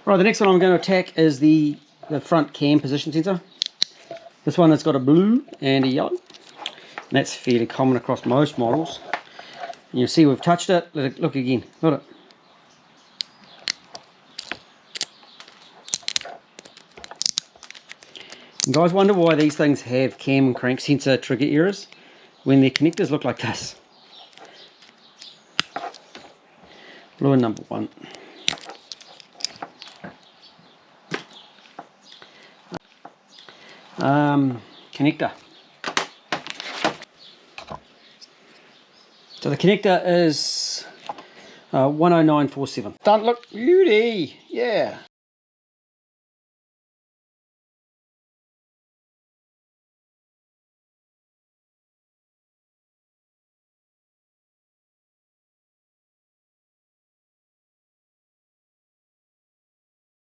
Right, the next one I'm going to attack is the front cam position sensor. This one that's got a blue and a yellow. And that's fairly common across most models. And you'll see we've touched it. Let it look again. Look at it. You guys wonder why these things have cam and crank sensor trigger errors when their connectors look like this. Blue and number 1. Connector. So the connector is 10947. Done, look, beauty, yeah.